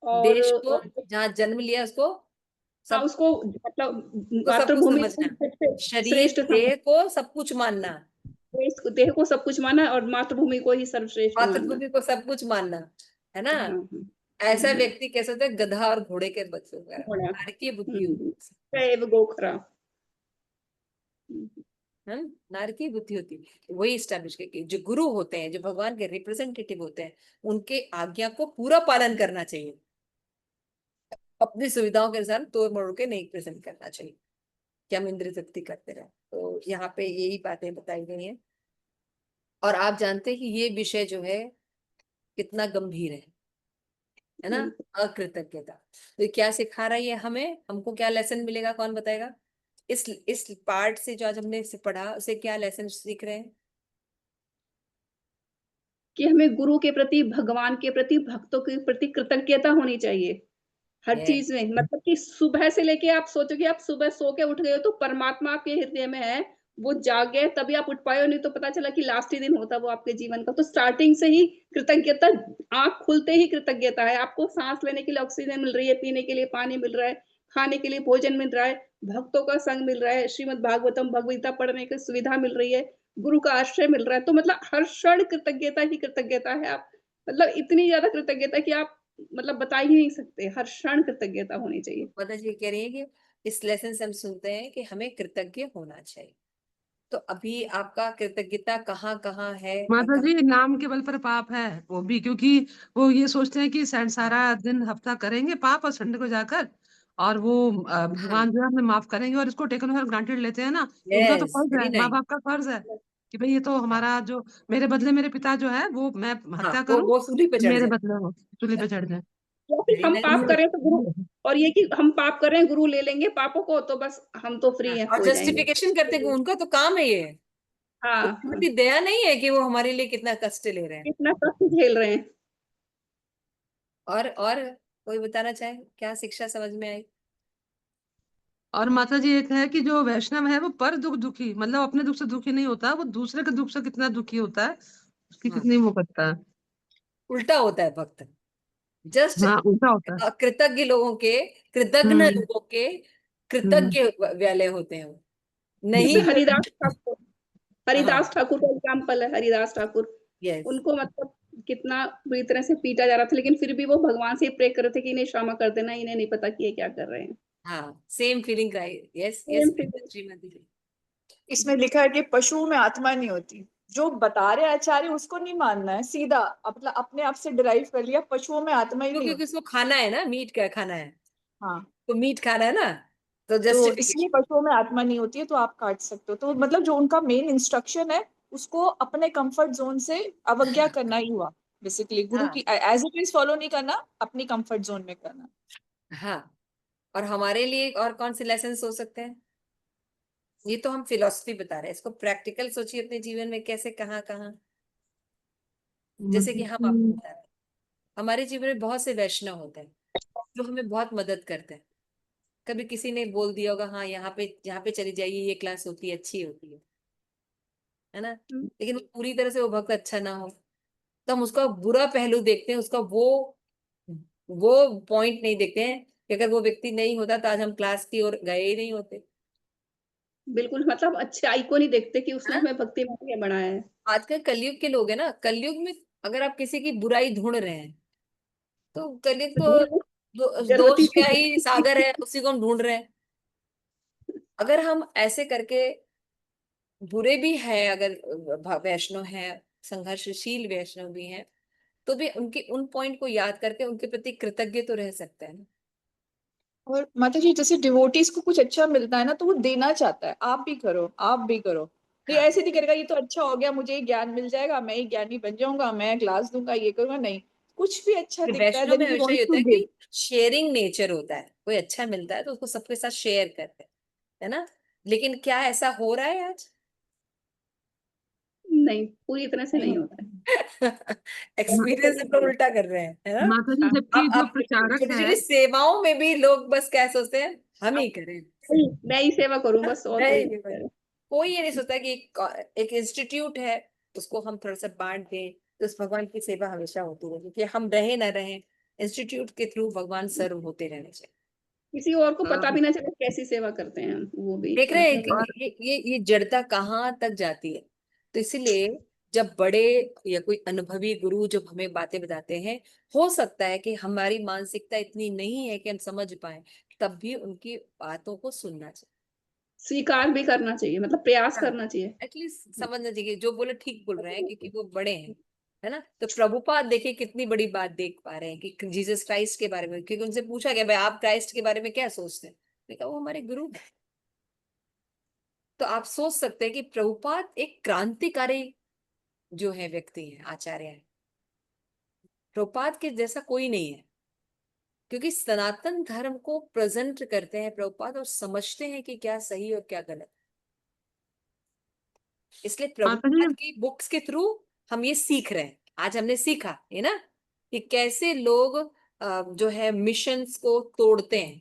और देश को जहाँ जन्म लिया उसको हाँ सब, उसको मतलब को सब कुछ मातृभूमि को समझना, सबसे शरीर श्रेष्ठ समझ, देह को सब कुछ मानना, देह को सब कुछ माना और मातृभूमि को ही सर्वश्रेष्ठ मानना। मातृभूमि को सब कुछ मानना, है ना। हाँ हाँ ऐसा व्यक्ति कैसे होता है, गधा और घोड़े के बच्चे वगैरह, बड़ा नारकीय बुद्धि होती सैव गोखरा। है, नारकीय बुद्धि होती है। वही स्टैब्लिश कि जो गुरु होते हैं, जो भगवान के रिप्रेजेंटेटिव होते हैं, उनके आज्ञा को पूरा पालन करना चाहिए, अपनी सुविधाओं के अनुसार तोड़ मरोड़ के नहीं प्रेजेंट करना चाहिए कि हम इंद्रिय तृप्ति करते रहे। तो यहाँ पे यही बातें बताई गई हैं। और आप जानते हैं कि ये विषय जो है कितना गंभीर है ना, बिल्कुल। अकृतज्ञता। तो ये क्या सिखा रहा है ये हमें, हमको क्या लेसन मिलेगा, कौन बताएगा। इस पार्ट से जो आज हमने इसे पढ़ा, उसे क्या लेसन सीख रहे हैं। कि हमें गुरु के प्रति, भगवान के प्रति, भक्तों के प्रति कृतज्ञता होनी चाहिए हर ये चीज में। मतलब कि सुबह से लेके आप सोचो कि आप सुबह सो के उठ गए हो तो परमात्मा आपके हृदय में है, वो जाग गए तभी आप उठ पाए हो, नहीं तो पता चला कि लास्ट ही दिन होता वो आपके जीवन का। तो स्टार्टिंग से ही कृतज्ञता, आंख खुलते ही कृतज्ञता है। आपको सांस लेने के लिए ऑक्सीजन मिल रही है, पीने के लिए पानी मिल रहा है, खाने के लिए भोजन मिल रहा है, भक्तों का संग मिल रहा है, श्रीमद् भागवतम भगवत पढ़ने की सुविधा मिल रही है, गुरु का आश्रय मिल रहा है। तो मतलब हर क्षण कृतज्ञता ही कृतज्ञता है। आप मतलब इतनी ज्यादा कृतज्ञता कि आप मतलब बता ही नहीं सकते, हर क्षण कृतज्ञता होनी चाहिए। माता जी कह रही है कि इस लेसन से हम सुनते हैं कि हमें कृतज्ञ होना चाहिए। तो अभी आपका कृतज्ञता कहाँ कहाँ है, माता कहाँ। जी, नाम के बल पर पाप है वो भी, क्योंकि वो ये सोचते हैं कि सारा दिन हफ्ता करेंगे पाप और संडे को जाकर, और वो हाँ, भगवान जो है हमें माफ करेंगे, और इसको टेकन फॉर ग्रांटेड लेते हैं ना। तो उनका तो यस, फर्ज वेरी है, माँ नाइस। बाप का फर्ज है कि भाई ये तो हमारा जो, मेरे बदले मेरे पिता जो है वो, मैं हाँ, हत्या करूं, वो सूली पे चढ़ मेरे जाए। बदले वो चूल्हे पे चढ़ जाए। या फिर वेरी हम नाइस। पाप करें तो गुरु, और ये कि हम पाप कर रहे हैं, गुरु ले लेंगे पापों को, तो बस हम तो फ्री है और हो जाएंगे। जस्टिफिकेशन करते कि उनका तो काम है ये, हाँ उनके हाँ, प्रति दया नहीं है कि वो हमारे लिए कितना कष्ट ले रहे हैं। कितना कष्ट झेल रहे हैं। और कोई बताना चाहे क्या शिक्षा समझ में आई। और माता जी, एक है कि जो वैष्णव है वो पर दुख दुखी, मतलब अपने दुख से दुखी नहीं होता, वो दूसरे के दुख से कितना दुखी होता है, उसकी हाँ, कितनी वो करता है। उल्टा होता है भक्त, जस्ट हाँ, उल्टा होता है। कृतज्ञ लोगों के, कृतज्ञ हम्म। लोगों के हम्म। कृतज्ञ वाले होते हैं वो, नहीं जैसे बिल्कुल। हरिदास ठाकुर, हाँ, हरिदास ठाकुर का एग्जाम्पल है, हरिदास ठाकुर। यस, उनको मतलब कितना बुरी तरह से पीटा जा रहा था, लेकिन फिर भी वो भगवान से प्रे कर रहे थे कि इन्हें क्षमा कर देना, इन्हें नहीं पता कि ये क्या कर रहे हैं। हाँ, सेम फीलिंग का, yes same yes feeling. Shrimati ji. इसमें लिखा है कि पशुओं में आत्मा नहीं होती। जो बता रहे आचार्य उसको नहीं मानना है, सीधा मतलब अपने आप से डिराइव कर लिया, पशुओं में आत्मा ही नहीं क्योंकि होती। उसको खाना है ना, मीट का खाना है, हाँ, तो मीट खाना है ना, तो तो इसलिए जस्टिफिकेशन। पशुओं में आत्मा नहीं होती है, तो आप काट सकते हो। तो मतलब जो उनका मेन इंस्ट्रक्शन है, उसको अपने कंफर्ट जोन से अवज्ञा करना ही हुआ बेसिकली। गुरु हाँ, की एज इट इज फॉलो नहीं करना, अपनी कंफर्ट जोन में करना। हाँ। और हमारे लिए और कौन से लेसन हो सकते हैं। ये तो हम फिलोसफी बता रहे हैं, इसको प्रैक्टिकल सोचिए अपने जीवन में कैसे, कहाँ कहाँ। जैसे कि हम आपको हम्म। बता रहे हैं, हमारे जीवन में बहुत से वैष्णव होते हैं जो हमें बहुत मदद करते हैं। कभी किसी ने बोल दिया होगा, हाँ यहाँ पे चली जाइए, ये क्लास होती है, अच्छी होती है ना। लेकिन वो पूरी तरह से वो भक्त अच्छा ना हो, तो हम उसका बुरा पहलू देखते हैं, उसका वो पॉइंट नहीं देखते हैं कि अगर वो व्यक्ति नहीं होता तो आज हम क्लास की ओर गए ही नहीं होते। बिल्कुल, मतलब अच्छाई को नहीं देखते कि है उसने ना। हमें भक्ति में आगे बढ़ाया है। आजकल कलयुग के लोग हैं ना, कलयुग में अगर आप किसी की बुराई ढूंढ रहे हैं तो कलयुग तो तो ढूंढने की जरूरत दोष ही का नहीं ही सागर है, उसी को हम ढूंढ रहे हैं। अगर हम ऐसे करके, बुरे भी हैं अगर, वैष्णव हैं, संघर्षशील वैष्णव भी हैं, तो भी उनके उन पॉइंट को याद करके उनके प्रति कृतज्ञ तो रह सकते हैं ना। और माता जी, जैसे डिवोटीज को कुछ अच्छा मिलता है ना, तो वो देना चाहता है, आप भी करो, आप भी करो। ये ऐसे नहीं करेगा ये तो अच्छा हो गया, मुझे ये ज्ञान मिल जाएगा, मैं ही ज्ञानी बन जाऊंगा, मैं क्लास दूंगा, ये करूंगा, नहीं। कुछ भी अच्छा दिखता है वैष्णव देन में ही हमेशा ये वांट्स होता टू है गिव। कि शेयरिंग नेचर होता है, कोई अच्छा मिलता है तो उसको सबके साथ शेयर करते हैं, है ना। लेकिन क्या ऐसा हो रहा है आज? नहीं, पूरी तरह से नहीं होता है। एक्सपीरियंस हम लोग उल्टा कर रहे हैं, है ना। माता जी, हाँ, जबकि जो अब प्रचारक छोटी है, छोटी सेवाओं में भी लोग बस क्या सोचते हैं, हम ही करें। मैं ही सेवा करूं बस, और कोई नहीं नहीं नहीं भाई, करे। कोई ये नहीं सोचता कि एक इंस्टीट्यूट है, उसको हम थोड़ा सा बांट दें तो उस भगवान की सेवा हमेशा होती रहेगी, कि हम रहे ना रहे, इंस्टीट्यूट के थ्रू भगवान सर्व होते रहने चाहिए। किसी और को पता अ, भी ना चले कैसी सेवा करते हैं हम, वो भी देख रहे हैं मतलब कि और ये जड़ता कहाँ तक जाती है। तो इसीलिए जब बड़े या कोई अनुभवी गुरु जब हमें बातें बताते हैं, हो सकता है कि हमारी मानसिकता इतनी नहीं है कि हम समझ पाए, तब भी उनकी बातों को सुनना चाहिए। स्वीकार भी करना चाहिए, मतलब प्रयास हाँ, करना चाहिए। एटलीस्ट समझना चाहिए जो बोले ठीक बोल रहे हैं, क्योंकि वो बड़े हैं, है ना। तो प्रभुपाद देखिए कितनी बड़ी बात देख पा रहे हैं कि जीसस क्राइस्ट के बारे में, क्योंकि उनसे पूछा गया भाई आप क्राइस्ट के बारे में क्या सोचते हैं, मैंने कहा वो हमारे गुरु हैं। तो आप सोच सकते हैं कि प्रभुपाद एक क्रांतिकारी जो है व्यक्ति है, आचार्य है। प्रभुपाद के जैसा कोई नहीं है, क्योंकि सनातन धर्म को प्रेजेंट करते हैं प्रभुपाद और समझते हैं कि क्या सही और क्या गलत। इसलिए माता जी, प्रभुपाद की बुक्स के थ्रू हम ये सीख रहे हैं। आज हमने सीखा है ना कि कैसे लोग जो है मिशंस को तोड़ते हैं,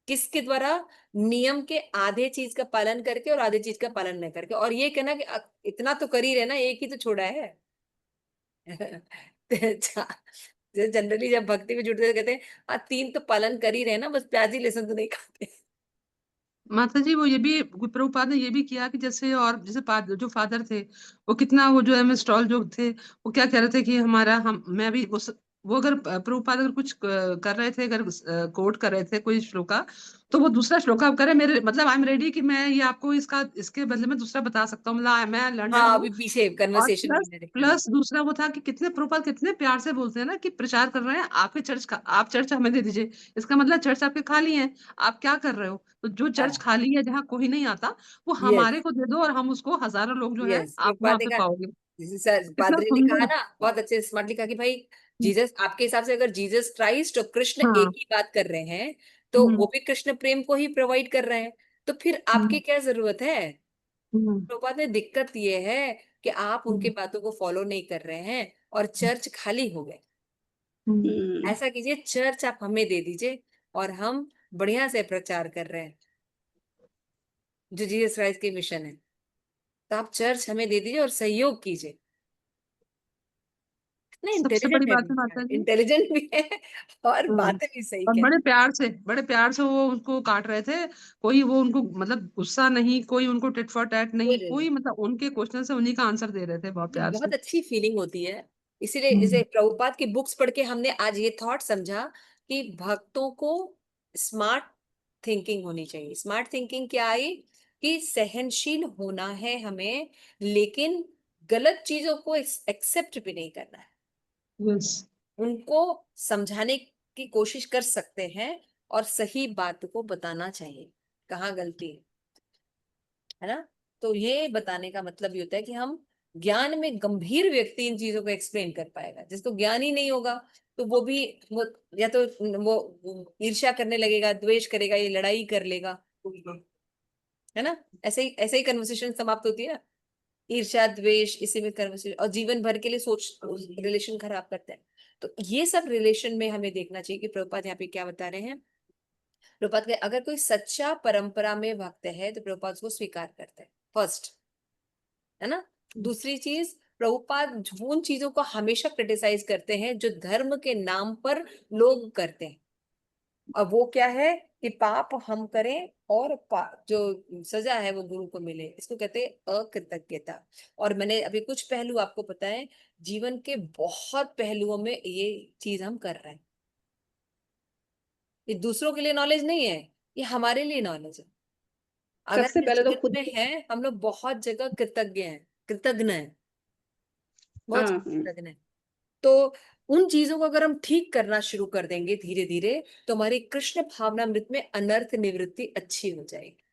किसके द्वारा, नियम के आधे चीज का पालन करके और आधे चीज का पालन नहीं करके, और ये कहना कि इतना तो कर ही रहे ना, एक ही तो छोड़ा है। जनरली जब भक्ति में जुड़ते हैं तो कहते हैं तीन तो पालन कर ही रहे ना, बस प्याज ही लहसुन तो नहीं खाते। माता जी, वो ये भी प्रभुपाद ने ये भी किया कि जैसे, और जैसे जो फादर थे, वो कितना, वो जो एम स्टॉल जो थे, वो क्या कह रहे थे कि हमारा, हम मैं भी वो अगर प्रभुपाद अगर कुछ कर रहे थे, अगर कोट कर रहे थे कोई श्लोका, तो वो दूसरा श्लोका आप करें, मेरे मतलब आई एम रेडी कि मैं ये आपको इसके बदले में दूसरा बता सकता हूँ, मतलब मैं लर्नेड हाँ, हूँ। अभी पीछे और कन्वर्सेशन प्लस में देखा। प्लस दूसरा वो था कि कितने प्रोपाल कितने प्यार से बोलते हैं ना, कि प्रचार कर रहे हैं आपके चर्च का, आप चर्च हमें दे दीजिए, इसका मतलब चर्च आपके खाली है, आप क्या कर रहे हो, तो जो चर्च हाँ, खाली है जहाँ कोई नहीं आता, वो यस हमारे को दे दो, और हम उसको हजारों लोग जो है यस, आप एक वहां बात पे देखा, पाओगे। कितना पादरी ने कहा सुंदर। ना, बहुत अच्छे स्मार्टली कहा कि भाई जीसस, आपके हिसाब से अगर जीसस क्राइस्ट और कृष्ण हाँ। एक ही बात कर रहे हैं, तो हम्म। वो भी कृष्ण प्रेम को ही प्रोवाइड कर रहे हैं, तो फिर आपकी हम्म। क्या जरूरत है। हम्म। प्रभुपाद ने दिक्कत ये है कि आप उनके हम्म। बातों को फॉलो नहीं कर रहे हैं और चर्च खाली हो गए। हम्म। हम्म। ऐसा कीजिए, चर्च आप हमें दे दीजिए और हम बढ़िया से प्रचार कर रहे हैं जो जीसस क्राइस्ट के मिशन है, तो आप चर्च हमें दे दीजिए और सहयोग कीजिए। इतना सबसे बड़ी इंटेलिजेंट है बात है भगवान, माता जी। इंटेलिजेंट भी है और हाँ। बातें भी सही और कहते बड़े प्यार से वो उसको काट रहे थे। कोई वो उनको मतलब गुस्सा नहीं, कोई उनको टिट फॉर टैट हैं। नहीं, कोई मतलब उनके क्वेश्चन से उन्हीं का आंसर दे रहे थे बहुत ये प्यार से। बहुत अच्छी फीलिंग होती है। इसीलिए हम्म। जैसे प्रभुपाद की बुक्स पढ़ के हमने आज ये थॉट समझा कि भक्तों को स्मार्ट थिंकिंग होनी चाहिए। स्मार्ट थिंकिंग क्या आई कि सहनशील होना है हमें, लेकिन गलत चीजों को एक्सेप्ट भी नहीं करना है। यस। उनको समझाने की कोशिश कर सकते हैं और सही बात को बताना चाहिए, कहाँ गलती है ना। तो ये बताने का मतलब ये होता है कि हम ज्ञान में गंभीर व्यक्ति इन चीजों को एक्सप्लेन कर पाएगा। जिसको ज्ञान ही नहीं होगा तो वो भी या तो वो ईर्ष्या करने लगेगा, द्वेष करेगा, ये लड़ाई कर लेगा, है ना। ऐसे ही कन्वर्सेशन समाप्त होती है ना, ईर्ष्या द्वेष, इसी में कन्वर्सेशन, और जीवन भर के लिए सोच रिलेशन खराब करते हैं। तो ये सब रिलेशन में हमें देखना चाहिए कि प्रभुपाद यहाँ पे क्या बता रहे हैं। प्रभुपाद के अगर कोई सच्चा परंपरा में भक्त है तो प्रभुपाद उसको स्वीकार करते हैं फर्स्ट, है ना। दूसरी चीज, प्रभुपाद उन चीजों को हमेशा क्रिटिसाइज करते हैं जो धर्म के नाम पर लोग करते हैं, और वो क्या है कि पाप हम करें और जो सजा है वो गुरु को मिले, इसको कहते हैं अकृतज्ञता। और मैंने अभी कुछ पहलू आपको बताए, जीवन के बहुत पहलुओं में ये चीज हम कर रहे हैं। ये दूसरों के लिए नॉलेज नहीं है, ये हमारे लिए नॉलेज है। अगर सबसे हम इस पहले तो जगत खुद। में हैं, हम लोग बहुत जगह कृतज्ञ हैं, कृतज्ञ हैं, बहुत हाँ, हाँ। कृतज्ञ हैं। तो उन चीजों को अगर हम ठीक करना शुरू कर देंगे धीरे धीरे, तो हमारी कृष्ण भावनामृत में अनर्थ निवृत्ति अच्छी हो जाएगी।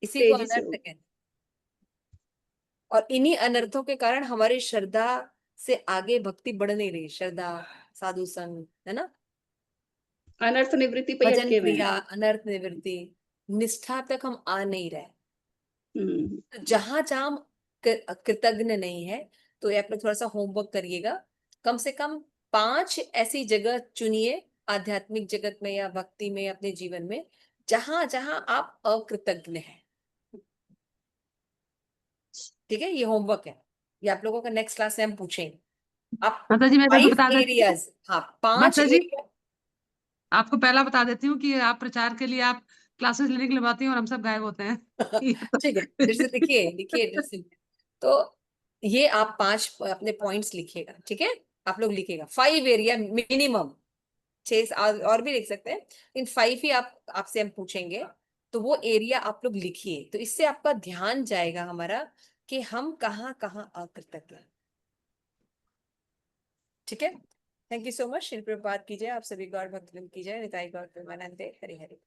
इसी को तेजी से अनर्थ हो। कहते हैं। और इन्हीं अनर्थों के कारण हमारी श्रद्धा से आगे भक्ति बढ़ नहीं रही, श्रद्धा, साधु संग, है ना, अनर्थ निवृत्ति पे ही भजन अटके हुए हैं। क्रिया, अनर्थ निवृत्ति, निष्ठा तक हम आ नहीं रहे। हम्म। तो जहां जहां हम कृतज्ञ नहीं है, तो ये आप लोग थोड़ा सा होमवर्क करिएगा। कम से कम 5 ऐसी जगह चुनिए आध्यात्मिक जगत में या भक्ति में, अपने जीवन में, जहां जहां आप अकृतज्ञ हैं। ठीक है, ये होमवर्क है, ये आप लोगों का नेक्स्ट क्लास में हम पूछेंगे। आप माता जी मैं आपको 5 बता देती एरियाज, हाँ 5 माता जी एरिया। आपको पहला बता देती हूँ कि आप प्रचार के लिए आप क्लासेस लेने के लिए आती हैं और हम सब गायब होते हैं। ये तो ठीक है, फिर से लिखिए, लिखिए फिर से। तो ये आप 5 अपने पॉइंट्स लिखिएगा, ठीक है, आप लोग लिखिएगा 5 एरिया मिनिमम, 6 और भी लिख सकते हैं, लेकिन 5 ही आप आपसे हम पूछेंगे। तो वो एरिया आप लोग लिखिए, तो इससे आपका ध्यान जाएगा हमारा कि हम कहाँ कहाँ अकृतज्ञ हैं। ठीक है, थैंक यू सो मच। शिल प्रभात कीजिए, आप सभी गौर भक्त कीजिए, निताई गौर प्रेमानंदे, हरि हरि।